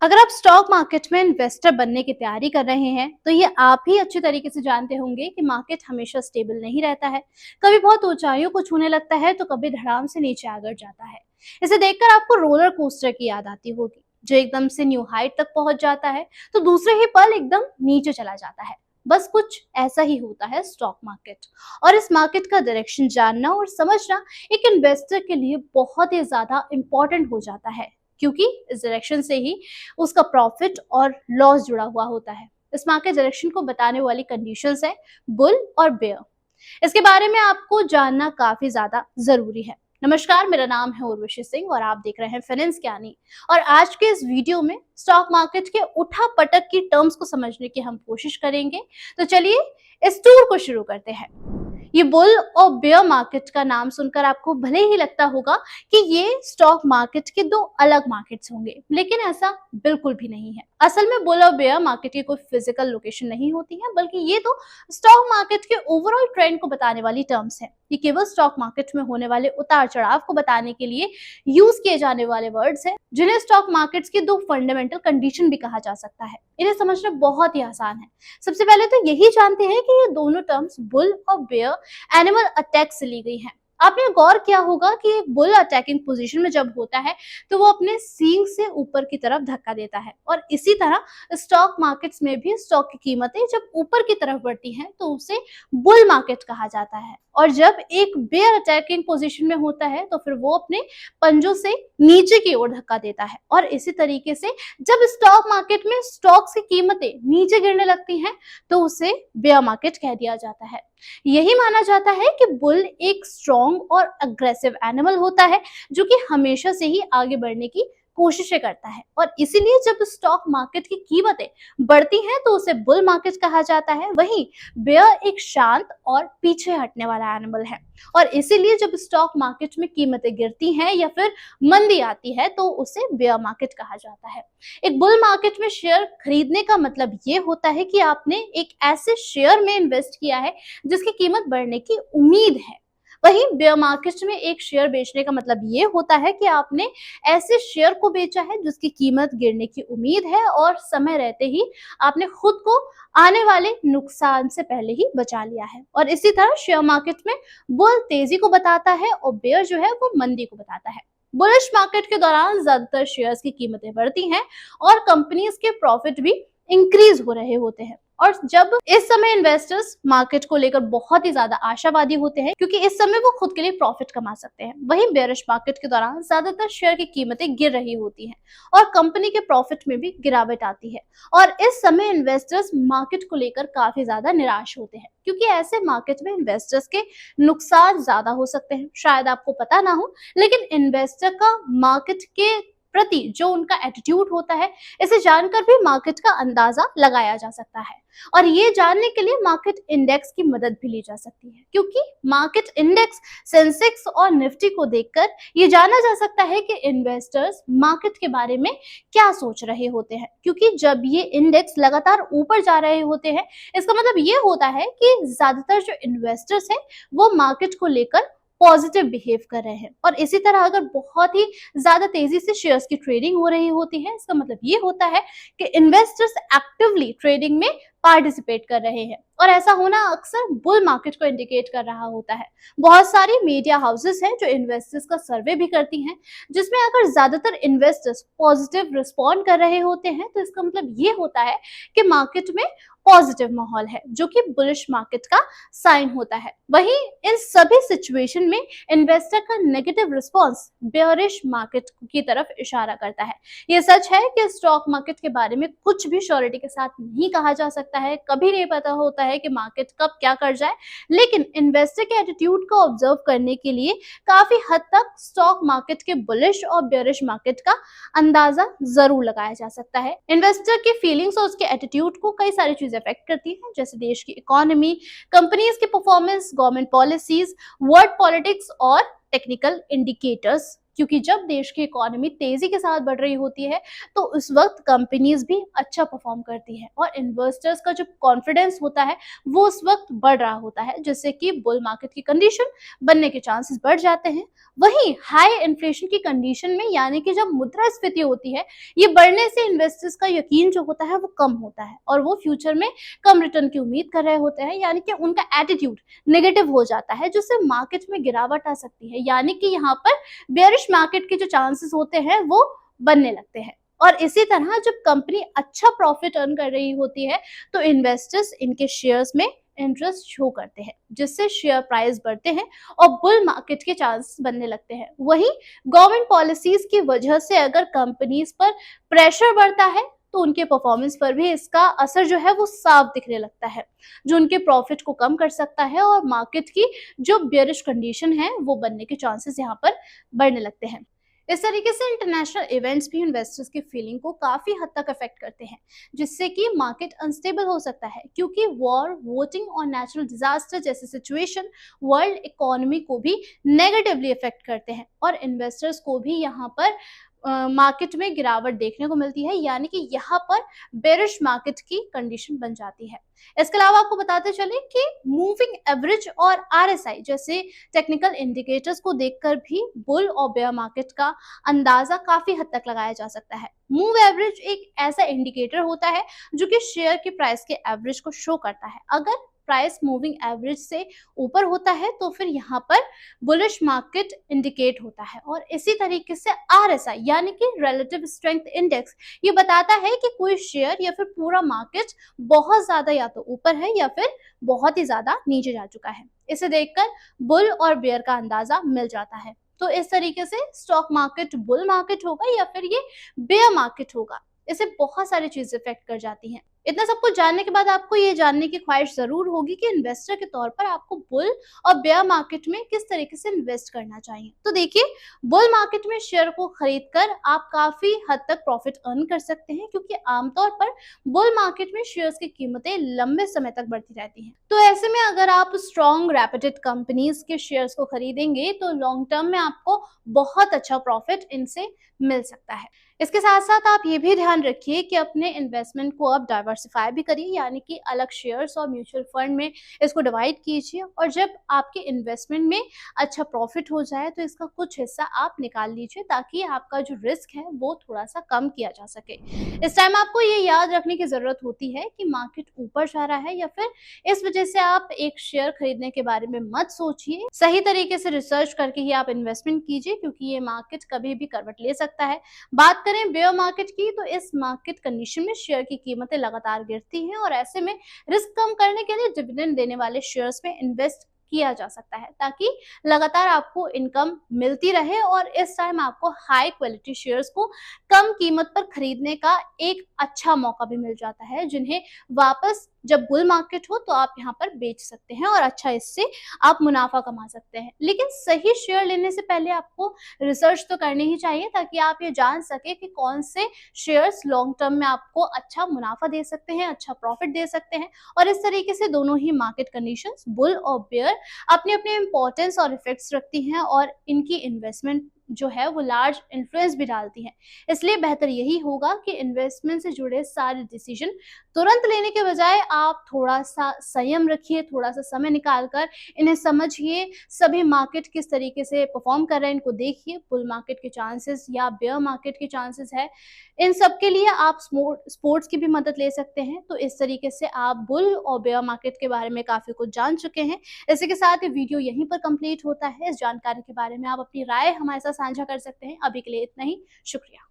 अगर आप stock market में इन्वेस्टर बनने की तैयारी कर रहे हैं तो ये आप ही अच्छी तरीके से जानते होंगे कि मार्केट हमेशा स्टेबल नहीं रहता है। कभी बहुत ऊंचाइयों को छूने लगता है तो कभी धड़ाम से नीचे आ जाता है। इसे देखकर आपको रोलर कोस्टर की याद आती होगी, जो एकदम से न्यू हाइट तक पहुंच जाता है तो दूसरे ही पल एकदम नीचे चला जाता है। बस कुछ ऐसा ही होता है स्टॉक मार्केट। और इस मार्केट का डायरेक्शन जानना और समझना एक इन्वेस्टर के लिए बहुत ही ज्यादा इंपॉर्टेंट हो जाता है, क्योंकि इस डायरेक्शन से ही उसका प्रॉफिट और लॉस जुड़ा हुआ होता है। इस मार्केट डायरेक्शन को बताने वाली कंडीशंस है बुल और बेयर। इसके बारे में आपको जानना काफी ज्यादा जरूरी है। नमस्कार, मेरा नाम है उर्वशी सिंह और आप देख रहे हैं फाइनेंस ज्ञानी। और आज के इस वीडियो में स्टॉक मार्केट के उठा पटक की टर्म्स को समझने की हम कोशिश करेंगे। तो चलिए इस टूर को शुरू करते हैं। ये बुल और बेयर मार्केट का नाम सुनकर आपको भले ही लगता होगा कि ये स्टॉक मार्केट के दो अलग मार्केट्स होंगे, लेकिन ऐसा बिल्कुल भी नहीं है। असल में बुल और बेयर मार्केट की कोई फिजिकल लोकेशन नहीं होती है, बल्कि ये तो स्टॉक मार्केट के ओवरऑल ट्रेंड को बताने वाली टर्म्स है। ये केवल स्टॉक मार्केट में होने वाले उतार चढ़ाव को बताने के लिए यूज किए जाने वाले वर्ड्स हैं, जिन्हें स्टॉक मार्केट्स की दो फंडामेंटल कंडीशन भी कहा जा सकता है। इन्हें समझना बहुत ही आसान है। सबसे पहले तो यही जानते हैं कि ये दोनों टर्म्स बुल और बेयर एनिमल अटैक से ली गई है। आपने गौर किया होगा कि एक बुल अटैकिंग पोजीशन में जब होता है तो वो अपने सींग से ऊपर की तरफ धक्का देता है, और इसी तरह स्टॉक मार्केट्स में भी स्टॉक की कीमतें जब ऊपर की तरफ बढ़ती हैं तो उसे बुल मार्केट कहा जाता है। और जब एक बेयर अटैकिंग पोजीशन में होता है तो फिर वो अपने पंजों से नीचे की ओर धक्का देता है। और इसी तरीके से जब स्टॉक मार्केट में स्टॉक्स की कीमतें नीचे गिरने लगती हैं तो उसे बेयर मार्केट कह दिया जाता है। यही माना जाता है कि बुल एक स्ट्रॉन्ग और अग्रेसिव एनिमल होता है, जो कि हमेशा से ही आगे बढ़ने की कोशिशें करता है। और इसीलिए जब स्टॉक मार्केट की कीमतें बढ़ती हैं तो उसे बुल मार्केट कहा जाता है। वहीं बेयर एक शांत और पीछे हटने वाला एनिमल है, और इसीलिए जब स्टॉक मार्केट में कीमतें गिरती हैं या फिर मंदी आती है तो उसे बेयर मार्केट कहा जाता है। एक बुल मार्केट में शेयर खरीदने का मतलब ये होता है कि आपने एक ऐसे शेयर में इन्वेस्ट किया है जिसकी कीमत बढ़ने की उम्मीद है। वहीं बेयर मार्केट में एक शेयर बेचने का मतलब ये होता है कि आपने ऐसे शेयर को बेचा है जिसकी कीमत गिरने की उम्मीद है, और समय रहते ही आपने खुद को आने वाले नुकसान से पहले ही बचा लिया है। और इसी तरह शेयर मार्केट में बुल तेजी को बताता है और बेयर जो है वो मंदी को बताता है। बुलिश मार्केट के दौरान ज्यादातर शेयर्स की कीमतें बढ़ती हैं और कंपनीज के प्रॉफिट भी इंक्रीज हो रहे होते हैं। और जब इस समय इन्वेस्टर्स मार्केट को लेकर बहुत ही ज्यादा आशावादी होते हैं, क्योंकि इस समय वो खुद के लिए प्रॉफिट कमा सकते हैं। वहीं बेयरिश मार्केट के दौरान ज्यादातर शेयर की कीमतें गिर रही होती हैं और कंपनी के प्रॉफिट में भी गिरावट आती है। और इस समय इन्वेस्टर्स मार्केट को लेकर काफी ज्यादा निराश होते हैं, क्योंकि ऐसे मार्केट में इन्वेस्टर्स के नुकसान ज्यादा हो सकते हैं। शायद आपको पता ना हो, लेकिन इन्वेस्टर का मार्केट के प्रति जो उनका एटीट्यूड होता है, इसे जानकर भी मार्केट का अंदाजा लगाया जा सकता है। और ये जानने के लिए मार्केट इंडेक्स की मदद भी ली जा सकती है, क्योंकि मार्केट इंडेक्स सेंसेक्स और निफ्टी को देखकर ये जाना जा सकता है कि इन्वेस्टर्स मार्केट के बारे में क्या सोच रहे होते हैं। क्योंकि जब ये इंडेक्स लगातार ऊपर जा रहे होते हैं, इसका मतलब ये होता है कि ज्यादातर जो इन्वेस्टर्स हैं वो मार्केट को लेकर पॉजिटिव बिहेव कर रहे हैं। और इसी तरह अगर बहुत ही ज्यादा तेजी से शेयर्स की ट्रेडिंग हो रही होती है, इसका मतलब ये होता है कि इन्वेस्टर्स एक्टिवली ट्रेडिंग में पार्टिसिपेट कर रहे हैं। और ऐसा होना अक्सर बुल मार्केट को इंडिकेट कर रहा होता है। बहुत सारी मीडिया हाउसेस हैं जो इन्वेस्टर्स का सर्वे भी करती हैं, जिसमें अगर ज्यादातर इन्वेस्टर्स पॉजिटिव रिस्पॉन्ड कर रहे होते हैं तो इसका मतलब ये होता है कि मार्केट में पॉजिटिव माहौल है, जो कि बुलिश मार्केट का साइन होता है। वहीं इन सभी सिचुएशन में इन्वेस्टर का नेगेटिव रिस्पॉन्स बेयरिश मार्केट की तरफ इशारा करता है। ये सच है कि स्टॉक मार्केट के बारे में कुछ भी श्योरिटी के साथ नहीं कहा जा सकता है। कभी नहीं पता होता है कि मार्केट कब क्या कर जाए, लेकिन इन्वेस्टर के एटीट्यूड को ऑब्जर्व करने के लिए काफी हद तक स्टॉक मार्केट के बुलिश और बेयरिश मार्केट का अंदाजा जरूर लगाया जा सकता है। इन्वेस्टर की फीलिंग्स और उसके एटीट्यूड को कई सारी चीजें अफेक्ट करती हैं, जैसे देश की इकोनॉमी, कंपनीज की performance, government policies, world politics और टेक्निकल इंडिकेटर्स क्योंकि जब देश की इकोनॉमी तेजी के साथ बढ़ रही होती है तो उस वक्त कंपनीज भी अच्छा परफॉर्म करती है और इन्वेस्टर्स का जो कॉन्फिडेंस होता है वो उस वक्त बढ़ रहा होता है, जिससे कि बुल मार्केट की कंडीशन बनने के चांसेस बढ़ जाते हैं। वहीं हाई इन्फ्लेशन की कंडीशन में, यानी कि जब मुद्रास्फीति होती है, ये बढ़ने से इन्वेस्टर्स का यकीन जो होता है वो कम होता है और वो फ्यूचर में कम रिटर्न की उम्मीद कर रहे होते हैं, यानी कि उनका एटीट्यूड नेगेटिव हो जाता है, जिससे मार्केट में गिरावट आ सकती है। यानी कि यहाँ पर बेयरिश मार्केट के जो चांसेस होते हैं वो बनने लगते हैं। और इसी तरह जब कंपनी अच्छा प्रॉफिट अर्न कर रही होती है तो इन्वेस्टर्स इनके शेयर्स में इंटरेस्ट शो करते हैं, जिससे शेयर प्राइस बढ़ते हैं और बुल मार्केट के चांसेस बनने लगते हैं। वहीं गवर्नमेंट पॉलिसीज की वजह से अगर कंपनीज पर प्रेशर बढ़ता है तो उनके परफॉर्मेंस पर भी इसका असर जो है वो साफ दिखने लगता है, जो उनके प्रॉफिट को कम कर सकता है और मार्केट की जो बेयरिश कंडीशन है वो बनने के चांसेस यहाँ पर बढ़ने लगते हैं। इस तरीके से इंटरनेशनल इवेंट्स भी इन्वेस्टर्स की फीलिंग को काफी हद तक अफेक्ट करते हैं, जिससे कि मार्केट अनस्टेबल हो सकता है, क्योंकि वॉर, वोटिंग और नेचुरल डिजास्टर जैसे सिचुएशन वर्ल्ड इकोनॉमी को भी नेगेटिवली इफेक्ट करते हैं और इन्वेस्टर्स को भी यहाँ पर मार्केट में गिरावट देखने को मिलती है, यानी कि यहाँ पर बेरिश मार्केट की कंडीशन बन जाती है। इसके अलावा आपको बताते चले कि मूविंग एवरेज और आरएसआई जैसे टेक्निकल इंडिकेटर्स को देखकर भी बुल और बेयर मार्केट का अंदाजा काफी हद तक लगाया जा सकता है। मूव एवरेज एक ऐसा इंडिकेटर होता है जो कि शेयर की प्राइस के एवरेज को शो करता है। अगर प्राइस मूविंग एवरेज से ऊपर होता है तो फिर यहाँ पर बुलिश मार्केट इंडिकेट होता है। और इसी तरीके से आरएसआई यानी कि रिलेटिव स्ट्रेंथ इंडेक्स, ये बताता है कि कोई शेयर या फिर पूरा मार्केट बहुत ज्यादा या तो ऊपर है या फिर बहुत ही ज्यादा नीचे जा चुका है। इसे देखकर बुल और बेयर का अंदाजा मिल जाता है। तो इस तरीके से स्टॉक मार्केट बुल मार्केट होगा या फिर ये बेयर मार्केट होगा, इसे बहुत सारी चीजें इफेक्ट कर जाती हैं। इतना सब कुछ जानने के बाद आपको ये जानने की ख्वाहिश जरूर होगी कि इन्वेस्टर के तौर पर आपको बुल और बेयर मार्केट में किस तरीके से इन्वेस्ट करना चाहिए। तो देखिए, बुल मार्केट में शेयर को खरीदकर आप काफी हद तक प्रॉफिट अर्न कर सकते हैं, क्योंकि आमतौर पर बुल मार्केट में शेयर्स की कीमतें लंबे समय तक बढ़ती रहती हैं। तो ऐसे में अगर आप स्ट्रॉन्ग रेप्यूटेड कंपनीज के शेयर्स को खरीदेंगे तो लॉन्ग टर्म में आपको बहुत अच्छा प्रॉफिट इनसे मिल सकता है। इसके साथ साथ आप ये भी ध्यान रखिए कि अपने इन्वेस्टमेंट को आप डाइवर्सिफाई भी करिए, यानी कि अलग शेयर्स और म्यूचुअल फंड में इसको डिवाइड कीजिए और जब आपके इन्वेस्टमेंट में अच्छा प्रॉफिट हो जाए तो इसका कुछ हिस्सा आप निकाल लीजिए, ताकि आपका जो रिस्क है वो थोड़ा सा कम किया जा सके। इस टाइम आपको ये याद रखने की जरूरत होती है कि मार्केट ऊपर जा रहा है या फिर इस वजह से आप एक शेयर खरीदने के बारे में मत सोचिए। सही तरीके से रिसर्च करके ही आप इन्वेस्टमेंट कीजिए, क्योंकि ये मार्केट कभी भी करवट ले सकता है। बात करें बेयर मार्केट की, तो इस मार्केट कंडीशन में शेयर की कीमतें लगातार गिरती हैं और ऐसे में रिस्क कम करने के लिए डिविडेंड देने वाले शेयर्स में इन्वेस्ट किया जा सकता है, ताकि लगातार आपको इनकम मिलती रहे और इस टाइम आपको हाई क्वालिटी शेयर्स को कम कीमत पर खरीदने का एक अच्छा मौका भी मिल जाता है, जिन्हें वापस जब बुल मार्केट हो तो आप यहाँ पर बेच सकते हैं और अच्छा इससे आप मुनाफा कमा सकते हैं। लेकिन सही शेयर लेने से पहले आपको रिसर्च तो करनी ही चाहिए, ताकि आप ये जान सके कि कौन से शेयर्स लॉन्ग टर्म में आपको अच्छा मुनाफा दे सकते हैं, अच्छा प्रॉफिट दे सकते हैं। और इस तरीके से दोनों ही मार्केट कंडीशंस बुल और बेयर अपने अपने इंपॉर्टेंस और इफेक्ट्स रखती हैं और इनकी इन्वेस्टमेंट जो है वो लार्ज इन्फ्लुएंस भी डालती है। इसलिए बेहतर यही होगा कि इन्वेस्टमेंट से जुड़े सारे डिसीजन तुरंत लेने के बजाय आप थोड़ा सा संयम रखिए, थोड़ा सा समय निकाल कर इन्हें समझिए, सभी मार्केट किस तरीके से परफॉर्म कर रहे हैं इनको देखिए, बुल मार्केट के चांसेस या बेयर मार्केट के चांसेस है, इन सब के लिए आप स्पोर्ट्स की भी मदद ले सकते हैं। तो इस तरीके से आप बुल और बेयर मार्केट के बारे में काफी कुछ जान चुके हैं। इसी के साथ ये वीडियो यहीं पर कंप्लीट होता है। इस जानकारी के बारे में आप अपनी राय हमारे साथ साझा कर सकते हैं। अभी के लिए इतना ही, शुक्रिया।